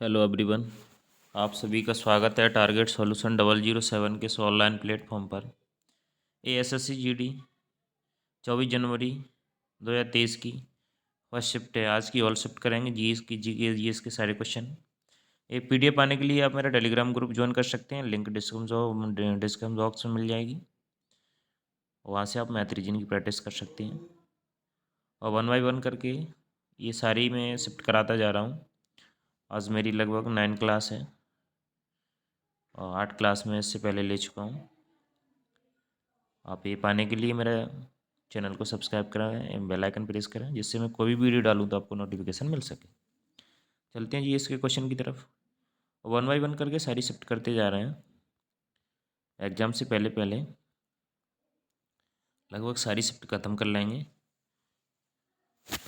Hello everyone. आप सभी का स्वागत है टारगेट सॉल्यूशन 007 के इस ऑनलाइन प्लेटफॉर्म पर। एएसएससी जीडी 24 जनवरी 2023 की फर्स्ट शिफ्ट है। आज की ऑल शिफ्ट करेंगे जीएस की, जीके जीएस के सारे क्वेश्चन। एक पीडीएफ पाने के लिए आप मेरा टेलीग्राम ग्रुप ज्वाइन कर सकते हैं, लिंक डिस्क्रिप्शन बॉक्स में मिल जाएगी। वहाँ से आप मैथ रीजनिंग की प्रैक्टिस कर सकते हैं और 1 बाय 1 करके ये सारी मैं शिफ्ट कराता जा रहा हूँ। आज मेरी लगभग 9 क्लास है और 8 क्लास में इससे पहले ले चुका हूँ। आप ये पाने के लिए मेरे चैनल को सब्सक्राइब करें, बेल आइकन प्रेस करें, जिससे मैं कोई भी वीडियो डालूँ तो आपको नोटिफिकेशन मिल सके। चलते हैं जी इसके क्वेश्चन की तरफ। 1 बाय 1 करके सारी शिफ्ट करते जा रहे हैं। एग्ज़ाम से पहले पहले लगभग सारी शिफ्ट ख़त्म कर लेंगे।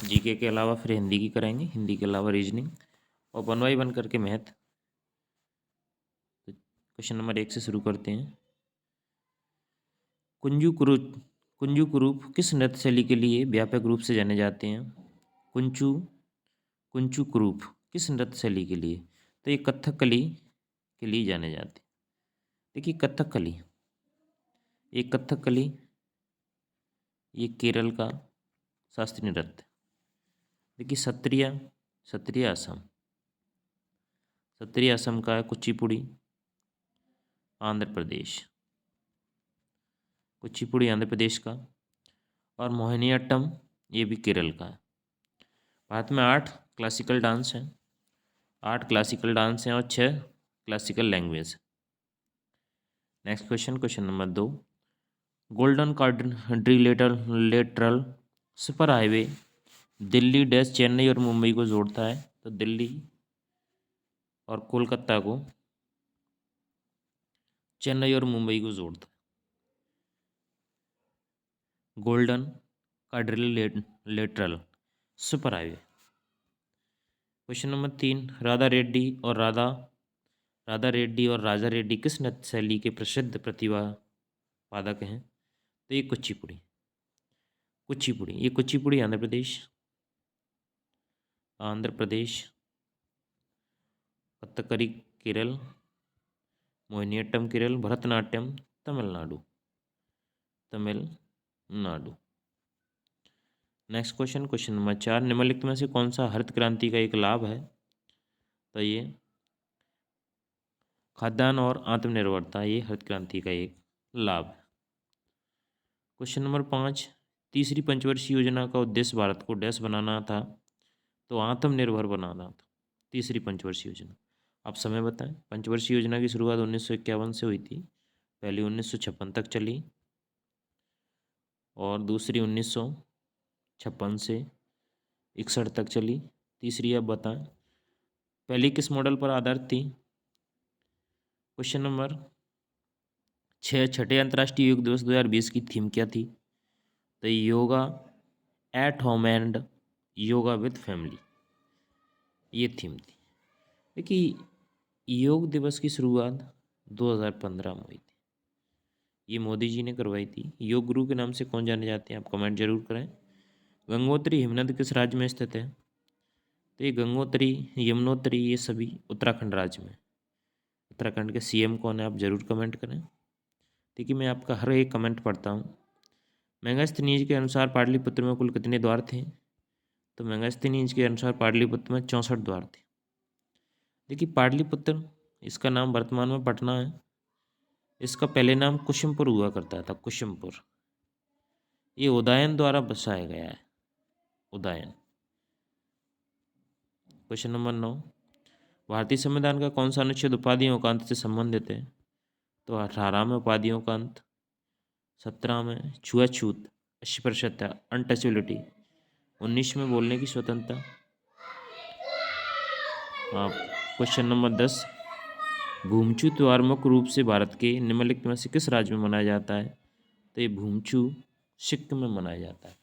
जीके के अलावा फिर हिंदी की करेंगे, हिंदी के अलावा रीजनिंग और 1 बाय 1 करके मैथ। क्वेश्चन नंबर 1 से शुरू करते हैं। कुंजू कुरूप किस नृत्य शैली के लिए व्यापक रूप से जाने जाते हैं? कुंचू कुंचू कुरूप किस नृत्य शैली के लिए? तो ये कथकली के लिए जाने जाते हैं। देखिए कथकली, ये कथकली ये केरल का शास्त्रीय नृत्य। देखिए सत्रिया असम का है। कुचिपुड़ी आंध्र प्रदेश, कुचिपुड़ी आंध्र प्रदेश का। और मोहिनीअट्टम ये भी केरल का है। भारत में 8 क्लासिकल डांस हैं, 8 क्लासिकल डांस हैं और 6 classical language. Next question, question number 2। Golden quadrilateral super highway Delhi dash Chennai और मुंबई को जोड़ता है। तो दिल्ली और कोलकाता को चेन्नई और मुंबई को जोड़ता है। Golden quadrilateral super highway. Question number 3। Radha Reddy और राजा रेड्डी किस नृत्य शैली के प्रसिद्ध प्रतिभा पादक हैं? तो ये Kuchipudi Andhra Pradesh, Kathakali Kerala, Mohiniyattam Kerala, Bharatanatyam Tamil Nadu. Next question, question number 4। निम्नलिखित में से कौन सा हरित क्रांति का एक लाभ है? तो ये खाद्यान्न और आत्मनिर्भरता, ये हरित क्रांति का एक लाभ है। Question number 5। तीसरी पंचवर्षीय योजना का उद्देश्य भारत को डैश बनाना था? तो आत्मनिर्भर बनाना था तीसरी पंचवर्षीय योजना। आप समय बताएं। पंचवर्षीय योजना की शुरुआत 1951 से हुई थी। पहली 1956 तक चली और दूसरी 1956 से 61 तक चली। तीसरी अब बताएं पहली किस मॉडल पर आधारित थी? Question number 6। छठे अंतर्राष्ट्रीय योग दिवस 2020 की थीम क्या थी? तो yoga at home and yoga with family, ये थीम थी। देखिए योग दिवस की शुरुआत 2015 में हुई थी, ये मोदी जी ने करवाई थी। योग गुरु के नाम से कौन जाने जाते हैं? आप कमेंट जरूर करें। गंगोत्री हिमनद किस राज्य में स्थित है? तो ये गंगोत्री यमुनोत्री ये सभी उत्तराखंड राज्य में। उत्तराखंड के सीएम कौन है? आप जरूर कमेंट करें। देखिए मैं आपका हर एक कमेंट पढ़ता हूँ। मेगास्थनीज के अनुसार पाटलिपुत्र में कुल कितने द्वार थे? तो मेगास्थनीज के अनुसार पाटलिपुत्र में 64 द्वार थे। देखिए पाटलिपुत्र इसका नाम वर्तमान में पटना है। इसका पहले नाम कुसुमपुर हुआ करता था, कुसुमपुर। ये उदयन द्वारा बसाया गया है, उदयन। Question number 9। भारतीय संविधान का कौन सा अनुच्छेद उपाधियों का अंत से संबंधित है? तो 18 में उपाधियों का अंत, 17 में छुआछूत 80% अनटचेबिलिटी, 19 में बोलने की स्वतंत्रता। आप क्वेश्चन नंबर 10। भूमचू त्योहार मुख्य रूप से भारत के निम्नलिखित में से किस राज्य में मनाया जाता है? तो ये भूमचू सिक्किम में मनाया जाता है।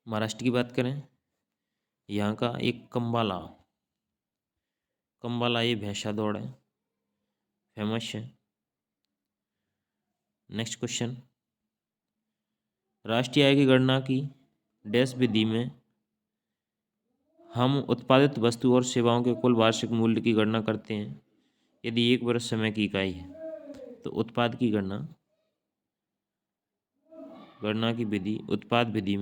महाराष्ट्र की बात करें, यहाँ का एक कंबाला ये भैंसा दौड़ है, फेमस है। Next question. राष्ट्रीय आय की गणना की डैश विधि में हम उत्पादित वस्तु और सेवाओं के कुल वार्षिक मूल्य की गणना करते हैं यदि एक वर्ष समय की इकाई है। तो उत्पाद की गणना की विधि उत्पाद विधि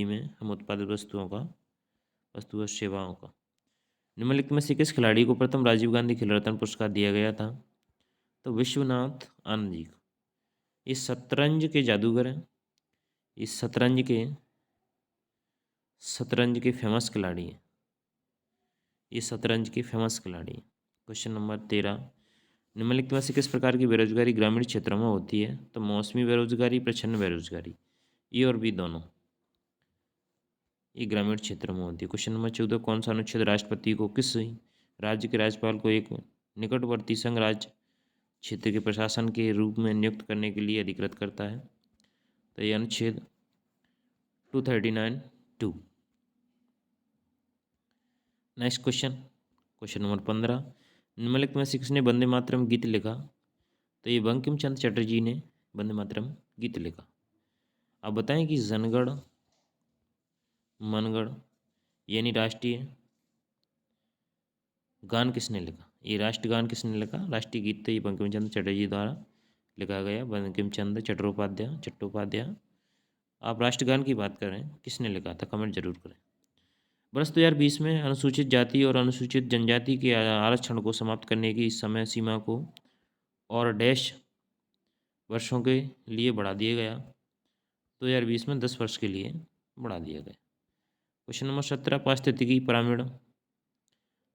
में हम उत्पादित वस्तु और सेवाओं का। निम्नलिखित में से किस खिलाड़ी को प्रथम राजीव गांधी खेल रत्न पुरस्कार दिया गया था? तो विश्वनाथ आनंद जी को। ये शतरंज के जादूगर हैं। ये शतरंज के फेमस खिलाड़ी हैं। क्वेश्चन नंबर 13, निम्नलिखित में से किस प्रकार की बेरोजगारी ग्रामीण क्षेत्रों में होती है? तो मौसमी बेरोजगारी, प्रच्छन्न बेरोजगारी, ए और बी दोनों, ये ग्रामीण क्षेत्र में होती है। क्वेश्चन नंबर 14, कौन सा अनुच्छेद राष्ट्रपति को किस राज्य के राज्यपाल को एक निकटवर्ती संघ राज्य क्षेत्र के प्रशासन के रूप में नियुक्त करने के लिए अधिकृत करता है? तो ये अनुच्छेद 239(2). नेक्स्ट क्वेश्चन नंबर 15, निम्नलिखित में से किसने वंदे मातरम गीत लिखा? तो ये बंकिम चंद्र चटर्जी ने वंदे मातरम गीत लिखा। अब बताएं कि जनगण मनगढ़ यानी राष्ट्रीय गान किसने लिखा? ये राष्ट्रगान किसने लिखा? राष्ट्रीय गीत तो ये बंकिम चंद्र चटर्जी द्वारा लिखा गया। बंकिम चंद्र चट्टोपाध्याय। आप राष्ट्रगान की बात कर रहे हैं, किसने लिखा था? कमेंट जरूर करें। वर्ष 2020 में अनुसूचित जाति और अनुसूचित जनजाति के आरक्षण को समाप्त करने की समय सीमा को और डैश वर्षों के लिए बढ़ा दिया गया। 2020 में 10 वर्ष के लिए बढ़ा दिया गया। क्वेश्चन नंबर 17, पारिस्थितिकी पिरामिड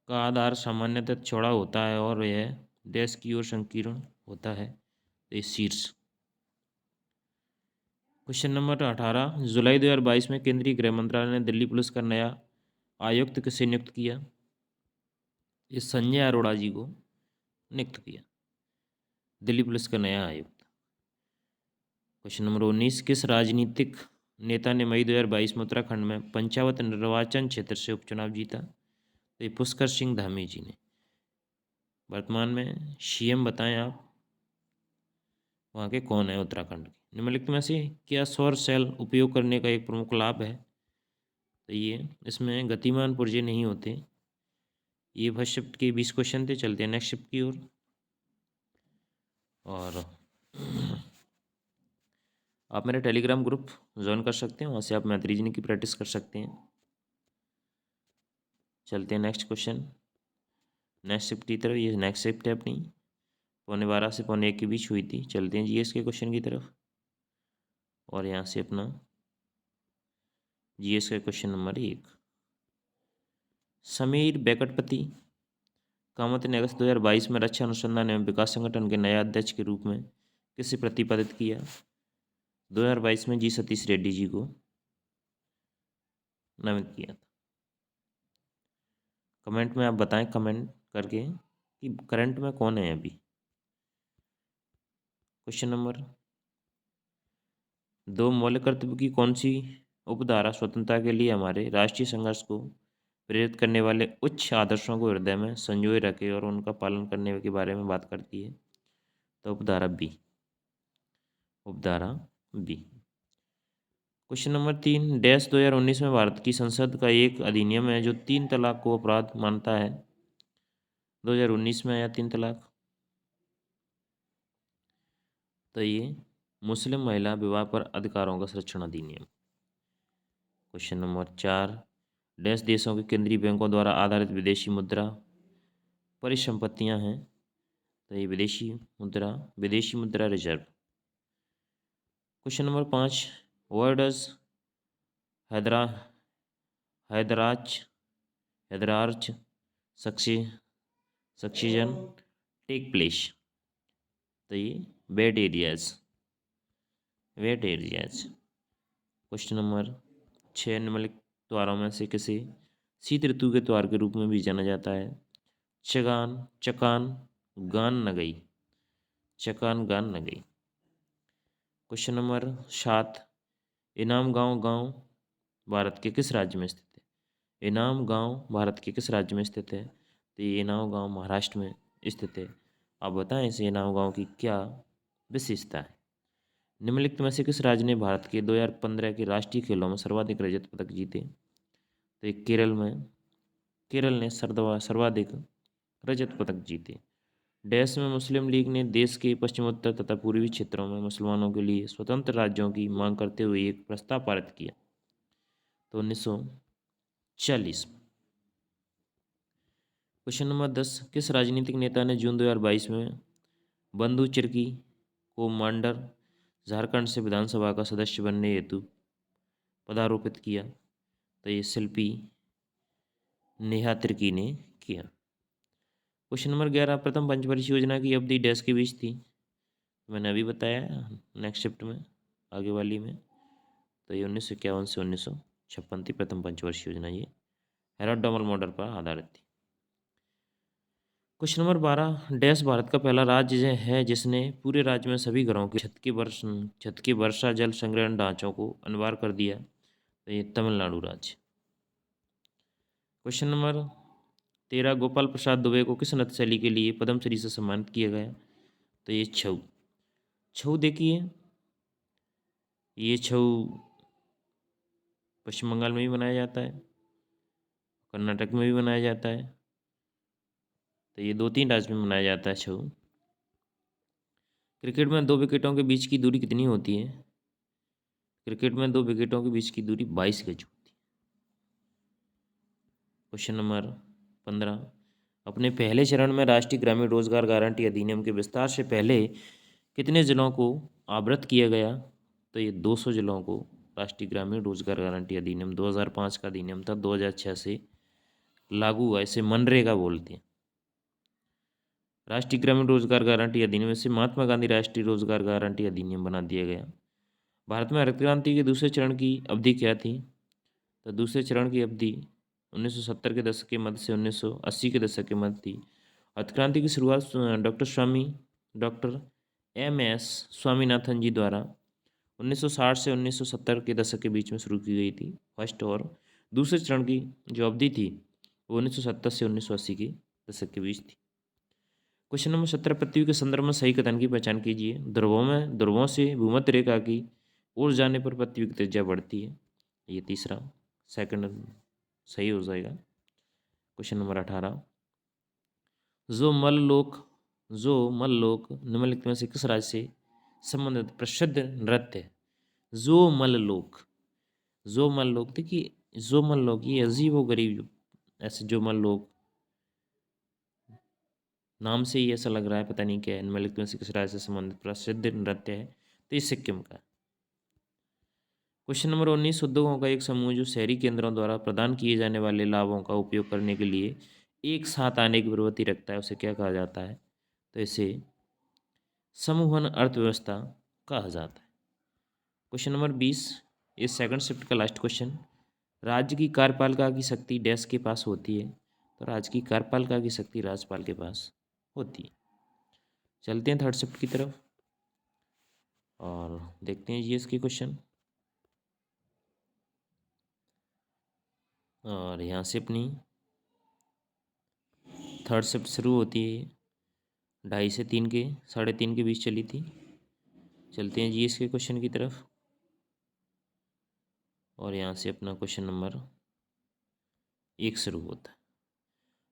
का आधार सामान्यतः चौड़ा होता है और यह डैश की ओर संकीर्ण होता है। तो ये शीर्ष। क्वेश्चन नंबर 18, जुलाई 2022 में केंद्रीय गृह मंत्रालय ने दिल्ली पुलिस का नया आयुक्त किसे नियुक्त किया? ये संजय अरोड़ा जी को नियुक्त किया, दिल्ली पुलिस का नया आयुक्त। क्वेश्चन नंबर 19, किस राजनीतिक नेता ने मई 2022 में उत्तराखंड में पंचावत निर्वाचन क्षेत्र से उपचुनाव जीता? तो ये पुष्कर सिंह धामी जी ने। वर्तमान में सीएम बताएं आप वहाँ के कौन है उत्तराखंड के? निम्नलिखित में से क्या सौर सेल उपयोग करने का एक प्रमुख लाभ है? तो ये इसमें गतिमान पुर्जे नहीं होते। ये फर्स्ट शिफ्ट के 20 क्वेश्चन थे। चलते हैं नेक्स्ट शिफ्ट की ओर। और आप मेरे टेलीग्राम ग्रुप ज्वाइन कर सकते हैं, वहाँ से आप मैथ रीजनिंग की प्रैक्टिस कर सकते हैं। चलते हैं नेक्स्ट क्वेश्चन, नेक्स्ट शिफ्ट की तरफ। ये नेक्स्ट शिफ्ट है अपनी 12:15 से 1:45 के बीच हुई थी। चलते हैं जीएस के क्वेश्चन की तरफ। और यहाँ से अपना जीएस का क्वेश्चन नंबर 1, समीर बेकटपति कामत ने अगस्त 2022 में रक्षा अनुसंधान एवं विकास संगठन के नए अध्यक्ष के रूप में किसे प्रतिपादित किया? 2022 में जी सतीश रेड्डी जी को नामित किया था। कमेंट में आप बताएं कमेंट करके कि करंट में कौन है अभी। क्वेश्चन नंबर 2, मौलिक कर्तव्य की कौन सी उपधारा स्वतंत्रता के लिए हमारे राष्ट्रीय संघर्ष को प्रेरित करने वाले उच्च आदर्शों को हृदय में संजोए रखे और उनका पालन करने के बारे में बात करती है? तो उपधारा बी। क्वेश्चन नंबर 3, डैश 2019 में भारत की संसद का एक अधिनियम है जो 3 तलाक को अपराध मानता है। 2019 में आया 3 तलाक। तो ये मुस्लिम महिला विवाह पर अधिकारों का संरक्षण अधिनियम। क्वेश्चन नंबर 4, डैश देशों के केंद्रीय बैंकों द्वारा आधारित विदेशी मुद्रा परिसंपत्तियां हैं। तो ये विदेशी मुद्रा reserve. Question number 5, what does hydrarch succession take place? तो ये वेट एरियाज। क्वेश्चन नंबर 6, निम्नलिखित त्योहारों में से किसे शीत ऋतु के त्योहार के रूप में भी जाना जाता है? चकान गान नगई। क्वेश्चन नंबर 7, इनाम गांव भारत के किस राज्य में स्थित है? इनाम गांव भारत के किस राज्य में स्थित है? तो ये इनाम गांव महाराष्ट्र में स्थित है। आप बताएं इसे इनाम गांव की क्या विशेषता है? निम्नलिखित में से किस राज्य ने भारत के 2015 के राष्ट्रीय खेलों में सर्वाधिक रजत पदक जीते? तो ये केरल ने सर्वाधिक रजत पदक जीते। डैश में मुस्लिम लीग ने देश के पश्चिमोत्तर तथा पूर्वी क्षेत्रों में मुसलमानों के लिए स्वतंत्र राज्यों की मांग करते हुए एक प्रस्ताव पारित किया। तो 1940। क्वेश्चन नंबर 10, किस राजनीतिक नेता ने जून 2022 में बंधु चिरकी को मांडर झारखंड से विधानसभा का सदस्य बनने हेतु पदारोपित किया? तो ये शिल्पी नेहा तिर्की ने किया। क्वेश्चन नंबर 11, प्रथम पंचवर्षीय योजना की अवधि डैश के बीच थी? मैंने अभी बताया नेक्स्ट शिफ्ट में, आगे वाली में। तो ये 1951 से 1956 थी प्रथम पंचवर्षीय योजना। ये हेरोल्ड डोमल मॉडल पर आधारित थी। क्वेश्चन नंबर 12, डैश भारत का पहला राज्य है जिसने पूरे राज्य में सभी घरों के छत के वर्षा जल संग्रहण ढांचों को अनिवार्य कर दिया? तो ये तमिलनाडु राज्य। क्वेश्चन नंबर 13, गोपाल प्रसाद दुबे को किस नृत्य शैली के लिए पद्मश्री से सम्मानित किया गया? तो ये छऊ देखिए, ये छऊ पश्चिम बंगाल में भी बनाया जाता है, कर्नाटक में भी बनाया जाता है। तो ये 2-3 राज्य में बनाया जाता है छऊ। क्रिकेट में 2 विकेटों के बीच की दूरी कितनी होती है? क्रिकेट में 2 विकेटों के बीच की दूरी 22 गज होती है। क्वेश्चन नंबर 15, अपने पहले चरण में राष्ट्रीय ग्रामीण रोजगार गारंटी अधिनियम के विस्तार से पहले कितने जिलों को आवृत किया गया? तो ये 200 जिलों को राष्ट्रीय ग्रामीण रोजगार गारंटी अधिनियम 2005 का अधिनियम था, 2006 से लागू हुआ। इसे मनरेगा बोलते हैं। राष्ट्रीय ग्रामीण रोजगार गारंटी अधिनियम से महात्मा गांधी राष्ट्रीय रोजगार गारंटी अधिनियम बना दिया गया। भारत में हरित क्रांति के दूसरे चरण की अवधि क्या थी? तो दूसरे चरण की अवधि 1970 के दशक के मध्य से 1980 के दशक के मध्य थी। हरित क्रांति की शुरुआत डॉक्टर MS स्वामीनाथन जी द्वारा 1960 से 1970 के दशक के बीच में शुरू की गई थी फर्स्ट, और दूसरे चरण की जो अवधि थी वो 1970 से 1980 के दशक के बीच थी। क्वेश्चन नंबर 17, पृथ्वी के संदर्भ में सही कथन की पहचान कीजिए। ध्रुवों से भूमध्य रेखा की ओर जाने पर पृथ्वी की त्रिज्या बढ़ती है। ये तीसरा सेकंड सही हो जाएगा। क्वेश्चन नंबर 18, जो मल्लोक निम्नलिखित में से किस राज्य से संबंधित प्रसिद्ध नृत्य है? जो मल्लोक देखिए, जो मल्लोक ये अजीब व गरीब ऐसे जो मल्लोक नाम से ही ऐसा लग रहा है, पता नहीं क्या है। निम्नलिखित में से किस राज्य से संबंधित प्रसिद्ध नृत्य है? तो ये सिक्किम का। क्वेश्चन नंबर 19, उद्योगों का एक समूह जो शहरी केंद्रों द्वारा प्रदान किए जाने वाले लाभों का उपयोग करने के लिए एक साथ आने की प्रवृत्ति रखता है, उसे क्या कहा जाता है? तो इसे समूहन अर्थव्यवस्था कहा जाता है। क्वेश्चन नंबर 20, इस सेकंड शिफ्ट का लास्ट क्वेश्चन, राज्य की कार्यपालिका की शक्ति डैश के पास होती है? तो राज्य की कार्यपालिका की शक्ति राज्यपाल के पास होती है। चलते हैं थर्ड शिफ्ट की तरफ और देखते हैं जीएस के क्वेश्चन। और यहाँ से अपनी थर्ड शिफ्ट शुरू होती है 2:30 से 3 के 3:30 के बीच चली थी। चलते हैं जीएस के क्वेश्चन की तरफ और यहाँ से अपना क्वेश्चन नंबर 1 शुरू होता है।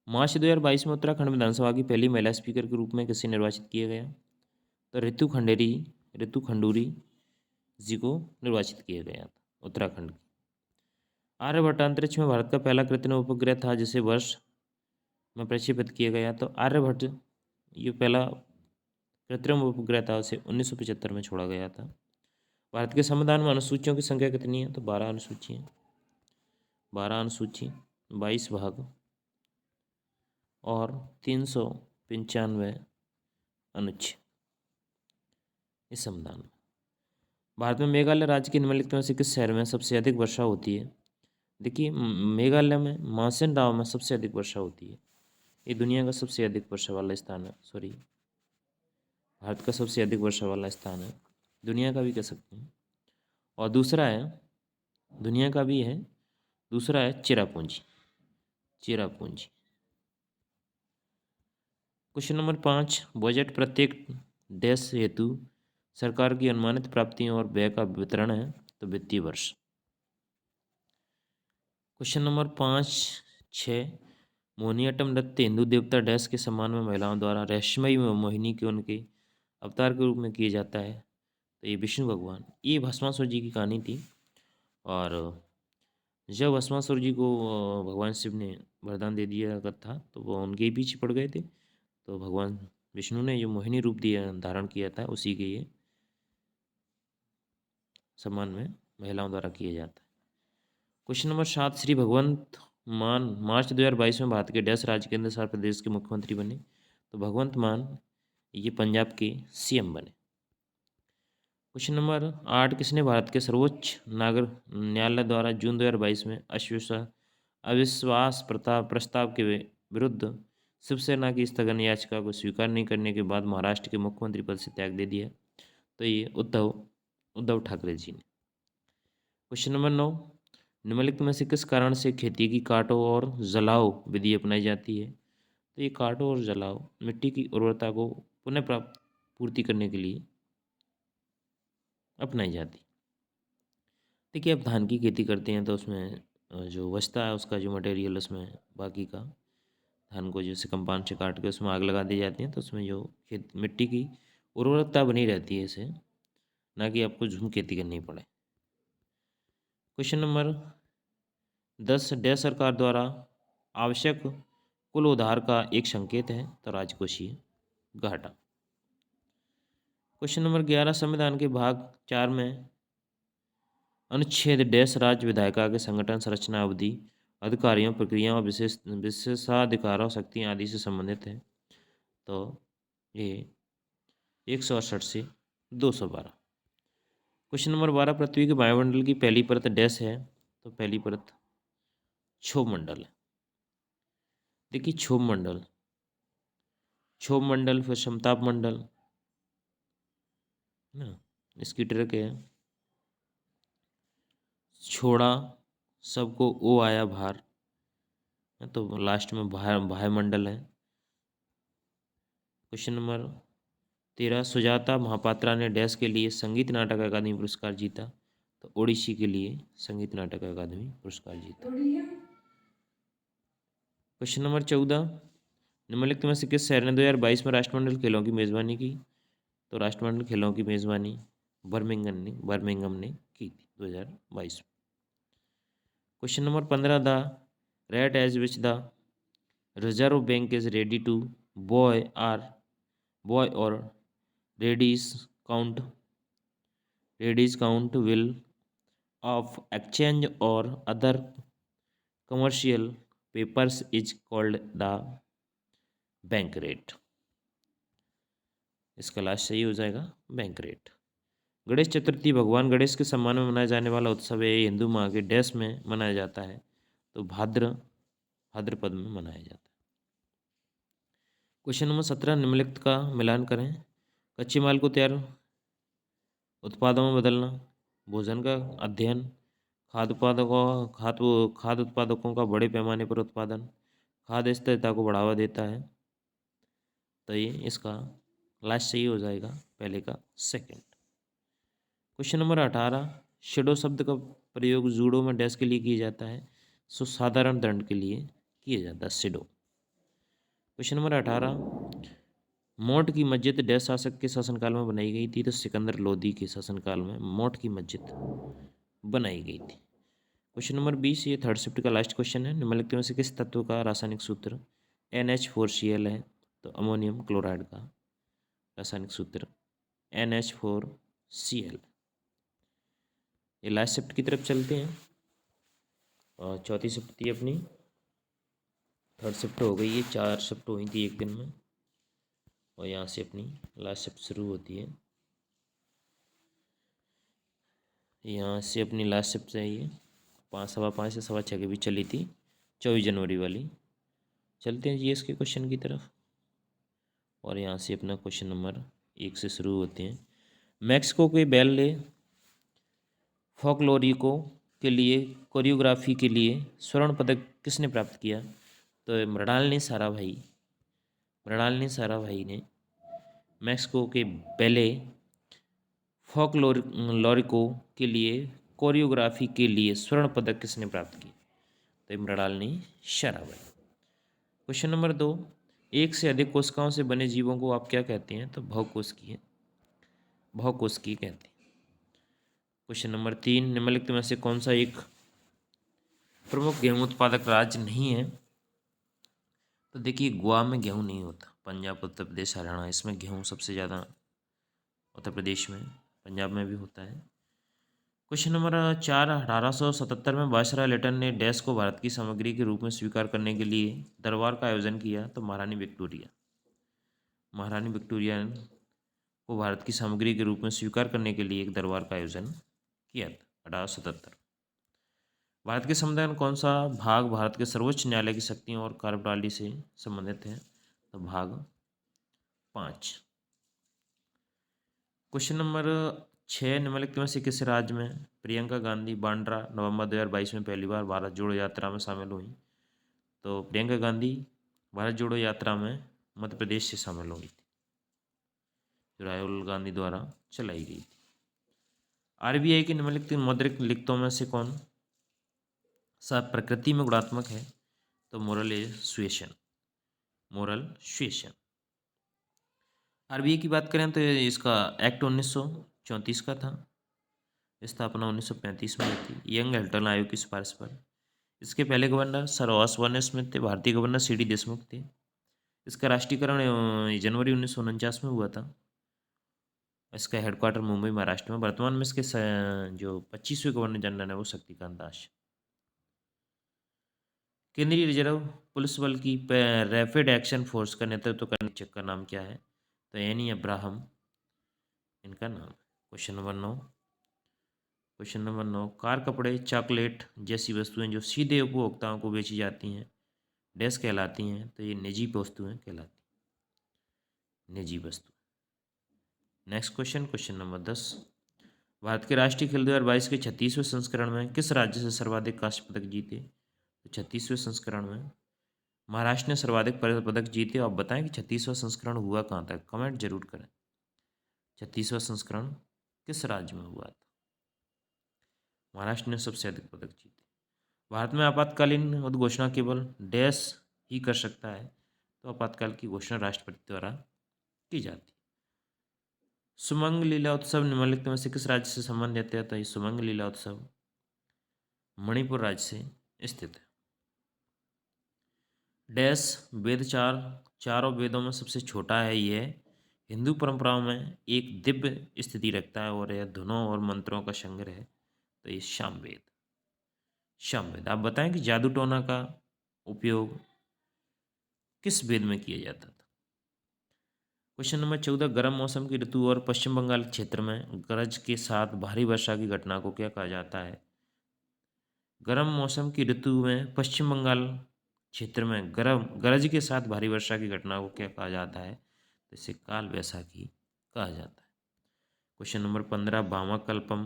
मार्च 2022 में उत्तराखंड विधानसभा की पहली महिला स्पीकर के रूप में किसे निर्वाचित किया गया? तो रितु खंडूरी जी को निर्वाचित किया गया था उत्तराखंड की। आर्यभट्ट अंतरिक्ष में भारत का पहला कृत्रिम उपग्रह था जिसे वर्ष में प्रक्षेपित किया गया। तो आर्यभट्ट ये पहला कृत्रिम उपग्रह था, उसे 1975 में छोड़ा गया था। भारत के संविधान में अनुसूचियों की संख्या कितनी है? तो 12 अनुसूची है। 12 अनुसूची, 22 भाग और 395 अनुच्छेद इस संविधान में। भारत में मेघालय राज्य के निम्नलिखित में से किस शहर में सबसे अधिक वर्षा होती है? देखिए, मेघालय में माउंटेन डाउ में सबसे अधिक वर्षा होती है। ये दुनिया का सबसे अधिक वर्षा वाला स्थान है, भारत का सबसे अधिक वर्षा वाला स्थान है, दुनिया का भी कह सकते हैं। और दूसरा है, दुनिया का भी है, दूसरा है चेरापूंजी। क्वेश्चन नंबर 5, बजट प्रत्येक देश हेतु सरकार की अनुमानित प्राप्तियों और व्यय का वितरण है। तो वित्तीय वर्ष। क्वेश्चन नंबर 5-6, मोहिनीअट्टम नृत्य हिंदू देवता डैश के सम्मान में महिलाओं द्वारा रहस्यमयी मोहिनी के उनके अवतार के रूप में किया जाता है। तो ये विष्णु भगवान, ये भस्मासुर जी की कहानी थी। और जब भस्मासुर जी को भगवान शिव ने वरदान दे दिया था, तो वो उनके ही पीछे पड़ गए थे। तो भगवान विष्णु ने जो मोहिनी रूप दिया धारण किया था, उसी के ये सम्मान में महिलाओं द्वारा किया जाता है। क्वेश्चन नंबर 7, श्री भगवंत मान मार्च 2022 में भारत के डैश राज्य केंद्र शासित प्रदेश के मुख्यमंत्री बने। तो भगवंत मान ये पंजाब के सीएम बने। क्वेश्चन नंबर 8, किसने भारत के सर्वोच्च नागरिक न्यायालय द्वारा जून 2022 में अविश्वास प्रस्ताव के विरुद्ध शिवसेना की स्थगन याचिका को स्वीकार नहीं करने के बाद महाराष्ट्र के मुख्यमंत्री पद से त्याग दे दिया? तो ये उद्धव ठाकरे जी ने। क्वेश्चन नंबर 9, निम्नलिखित में से किस कारण से खेती की काटो और जलाओ विधि अपनाई जाती है? तो ये काटो और जलाओ मिट्टी की उर्वरता को पुनः प्राप्त पूर्ति करने के लिए अपनाई जाती। देखिए, आप धान की खेती करते हैं तो उसमें जो बचता है उसका जो मटेरियल, उसमें बाकी का धान को जैसे कंपाउंड से काट के उसमें आग लगा दी जाती है, तो उसमें जो खेत मिट्टी की उर्वरकता बनी रहती है, इसे ना कि आपको झूम खेती करनी पड़े। क्वेश्चन नंबर 10, डैश सरकार द्वारा आवश्यक कुल उधार का एक संकेत है? तो राजकोषीय घाटा। क्वेश्चन नंबर 11, संविधान के भाग 4 में अनुच्छेद डैश राज्य विधायिका के संगठन संरचना अवधि अधिकारियों प्रक्रियाओं और विशेषाधिकारों शक्तियाँ आदि से संबंधित है। तो ये 168 से 212। क्वेश्चन नंबर 12, पृथ्वी के वायुमंडल की पहली परत डैश है? तो पहली परत क्षोभ मंडल है। देखिए, क्षोभ मंडल फिर समताप मंडल ना, इसकी ट्रिक है छोड़ा सबको ओ आया भार, तो लास्ट में भाई मंडल है। क्वेश्चन नंबर 13, सुजाता महापात्रा ने डैश के लिए संगीत नाटक अकादमी पुरस्कार जीता? तो ओडिसी के लिए संगीत नाटक अकादमी पुरस्कार जीता। क्वेश्चन नंबर 14, निम्नलिखित में से किस शहर ने 2022 में राष्ट्रमंडल खेलों की मेजबानी की? तो राष्ट्रमंडल खेलों की मेजबानी बर्मिंघम ने की थी 2022 में। Question number 15, the rate at which the reserve bank is ready to buy और rediscount bill of exchange और other commercial papers is called the bank rate. इसका लास्ट सही हो जाएगा बैंक रेट। गणेश चतुर्थी भगवान गणेश के सम्मान में मनाया जाने वाला उत्सव है। हिंदू माह के डैश में मनाया जाता है? तो भाद्रपद में मनाया जाता है। क्वेश्चन नंबर 17, निम्नलिखित का मिलान करें। कच्चे माल को तैयार उत्पादों में बदलना, भोजन का अध्ययन, खाद्य उत्पादकों का बड़े पैमाने पर उत्पादन, खाद्य स्थिरता को बढ़ावा देता है। तो ये इसका लास्ट सही हो जाएगा पहले का सेकंड। क्वेश्चन नंबर 18, शिडो शब्द का प्रयोग जूडो में डैश के लिए किया जाता है? सो साधारण दंड के लिए किया जाता है शिडो। क्वेश्चन नंबर 18, मोट की मस्जिद डैश शासक के शासनकाल में बनाई गई थी? तो सिकंदर लोदी के शासनकाल में मोट की मस्जिद बनाई गई थी। क्वेश्चन नंबर 20, ये थर्ड शिफ्ट का लास्ट क्वेश्चन है। निम्नलिखित में से किस तत्व का रासायनिक सूत्र NH4Cl है? तो अमोनियम क्लोराइड का रासायनिक सूत्र NH4Cl। ये लास्ट शिफ्ट की तरफ चलते हैं और चौथी शिफ्ट थी अपनी, थर्ड शिफ्ट हो गई है, 4 शिफ्ट हुई थी एक दिन में, और यहाँ से अपनी लास्ट शिफ्ट शुरू होती है। यहाँ से अपनी लास्ट शिफ्ट है ये 5:15 से 6:15 के बीच चली थी, 24 जनवरी वाली। चलते हैं जीएस के क्वेश्चन की तरफ, और यहाँ से अपना क्वेश्चन नंबर 1 से शुरू होते हैं। मैक्सिको के बैले फोकलोरिको के लिए कोरियोग्राफी के लिए स्वर्ण पदक किसने प्राप्त किया? तो मृणालिनी साराभाई ने मैक्सिको के बैले फोकलोरिको के लिए कोरियोग्राफी के लिए स्वर्ण पदक किसने प्राप्त किया? तो ये मृणालिनी शरावत। क्वेश्चन नंबर 2, एक से अधिक कोशिकाओं से बने जीवों को आप क्या कहते हैं? तो बहुकोशिकीय कहते हैं। क्वेश्चन नंबर 3, निम्नलिखित में से कौन सा एक प्रमुख गेहूं उत्पादक राज्य नहीं है? तो देखिए, गोवा में गेहूं नहीं होता, पंजाब, उत्तर प्रदेश, हरियाणा, इसमें गेहूं सबसे ज़्यादा उत्तर प्रदेश में, पंजाब में भी होता है। क्वेश्चन नंबर 4, 1877 में वायसराय लिटन ने डैश को भारत की सामग्री के रूप में स्वीकार करने के लिए दरबार का आयोजन किया? तो महारानी विक्टोरिया को भारत की सामग्री के रूप में स्वीकार करने के लिए एक दरबार का आयोजन किया था 1877। भारत के संविधान कौन सा भाग भारत के सर्वोच्च न्यायालय की शक्तियों और कार्यप्रणाली से संबंधित है? तो भाग 5। क्वेश्चन नंबर 6, निम्नलिखित में से किस राज्य में प्रियंका गांधी बांद्रा नवंबर 2022 में पहली बार भारत जोड़ो यात्रा में शामिल हुई? तो प्रियंका गांधी भारत जोड़ो यात्रा में मध्य प्रदेश से शामिल हुई थी, जो राहुल गांधी द्वारा चलाई गई थी। आरबीआई की निम्नलिखित मौद्रिक लिखतों में से कौन सा प्रकृति में गुणात्मक है? तो मोरल सुएशन। आरबीआई की बात करें तो इसका एक्ट 1934 का था, स्थापना 1935 में हुई थी यंग हेल्टन आयोग की सिफारिश पर। इसके पहले गवर्नर सर वासुदेव स्मिथ थे, भारतीय गवर्नर सीडी देशमुख थे। इसका राष्ट्रीयकरण जनवरी 1949 में हुआ था। इसका हेडक्वार्टर मुंबई, महाराष्ट्र में। वर्तमान में इसके जो 25वें गवर्नर जनरल है वो शक्तिकांत दास। केंद्रीय रिजर्व पुलिस बल की रैपिड एक्शन फोर्स का नेतृत्व करने शिक्षक का नाम क्या है? तो एनी अब्राहम इनका नाम है। क्वेश्चन नंबर 9, कार, कपड़े, चॉकलेट जैसी वस्तुएं जो सीधे उपभोक्ताओं को बेची जाती हैं डैश कहलाती हैं? तो ये निजी वस्तुएं कहलाती हैं, निजी वस्तु। नेक्स्ट क्वेश्चन नंबर 10, भारत के राष्ट्रीय खेल 2022 के 36वें संस्करण में किस राज्य से सर्वाधिक कांस्य पदक जीते? तो 36वें संस्करण में महाराष्ट्र ने सर्वाधिक पदक जीते। आप बताएं कि 36वां संस्करण हुआ कहाँ था? कमेंट जरूर करें। 36वां संस्करण किस राज्य में हुआ था? महाराष्ट्र ने सबसे अधिक पदक जीते। भारत में आपातकालीन उद्घोषणा केवल डैश ही कर सकता है? तो आपातकाल की घोषणा राष्ट्रपति द्वारा की जाती है। सुमंग लीला उत्सव निम्नलिखित में से किस राज्य से संबंधित है? तो ये सुमंग लीला उत्सव मणिपुर राज्य से स्थित है। डैश वेद चारों वेदों में सबसे छोटा है। यह हिंदू परंपराओं में एक दिव्य स्थिति रखता है और यह धुनों और मंत्रों का संग्रह है। तो ये सामवेद। आप बताएं कि जादू टोना का उपयोग किस वेद में किया जाता था? क्वेश्चन नंबर 14, गर्म मौसम की ऋतु और पश्चिम बंगाल क्षेत्र में गरज के साथ भारी वर्षा की घटना को क्या कहा जाता है? गर्म मौसम की ऋतु में पश्चिम बंगाल क्षेत्र में गरज के साथ भारी वर्षा की घटना को क्या कहा जाता है? तो इसे काल वैसाखी कहा जाता है। क्वेश्चन नंबर 15, भामाकल्पम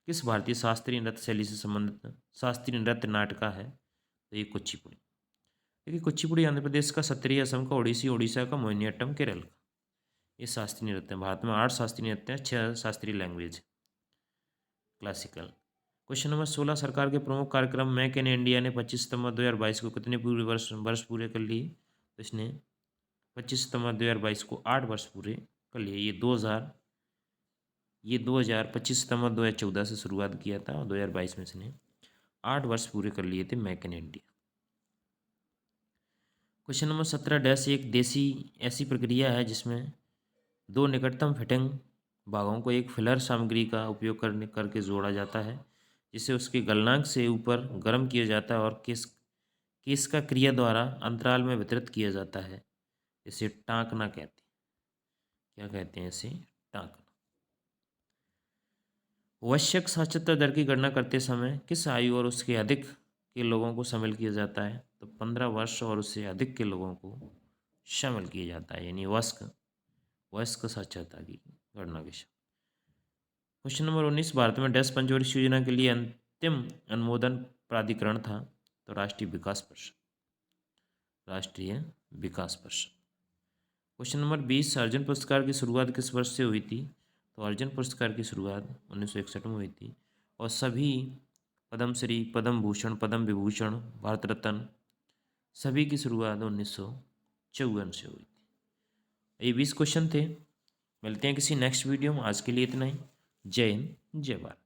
किस भारतीय शास्त्रीय नृत्य शैली से संबंधित शास्त्रीय नृत्य नाटका है? तो ये कुचिपुड़ी। देखिए, कुचिपुड़ी आंध्र प्रदेश का, सत्रिय असम का, ओडिसी उड़ीसा का, मोहिनीअट्टम केरल का। ये शास्त्रीय नृत्य है। भारत में 8 शास्त्रीय नृत्य हैं, 6 शास्त्रीय लैंग्वेज क्लासिकल। क्वेश्चन नंबर 16, सरकार के प्रमुख कार्यक्रम मेक इन इंडिया ने 25 सितंबर 2022 को कितने पूरे वर्ष पूरे कर लिए? तो इसने 25 सितंबर 2022 को 8 वर्ष पूरे कर लिए। ये 25 सितंबर 2014 से शुरुआत किया था और 2022 में इसने 8 वर्ष पूरे कर लिए थे make in India. Question number 17, dash एक देसी ऐसी प्रक्रिया है जिसमें 2 निकटतम फिटिंग भागों को एक फिलर सामग्री का उपयोग करके जोड़ा जाता है, जिसे उसके गलनांक से ऊपर गर्म किया जाता है और केस का क्रिया द्वारा अंतराल में वितरित किया जाता है। इसे टाँकना कहते हैं। क्या कहते हैं इसे? टाँकना। आवश्यक साक्षरता दर की गणना करते समय किस आयु और उसके अधिक के लोगों को शामिल किया जाता है? तो 15 वर्ष और उससे अधिक के लोगों को शामिल किया जाता है, यानी वयस्क साक्षरता की गणना के साथ। क्वेश्चन नंबर 19, भारत में डैश पंचवर्षीय योजना के लिए अंतिम अनुमोदन प्राधिकरण था? तो राष्ट्रीय विकास परिषद। क्वेश्चन नंबर 20, अर्जुन पुरस्कार की शुरुआत किस वर्ष से हुई थी? तो अर्जुन पुरस्कार की शुरुआत 1961 में हुई थी और सभी पद्मश्री, पद्म भूषण, पद्म विभूषण, भारत रत्न सभी की शुरुआत 1954 से हुई थी। ये 20 क्वेश्चन थे। मिलते हैं किसी नेक्स्ट वीडियो में। आज के लिए इतना ही। जय हिंद, जय भारत।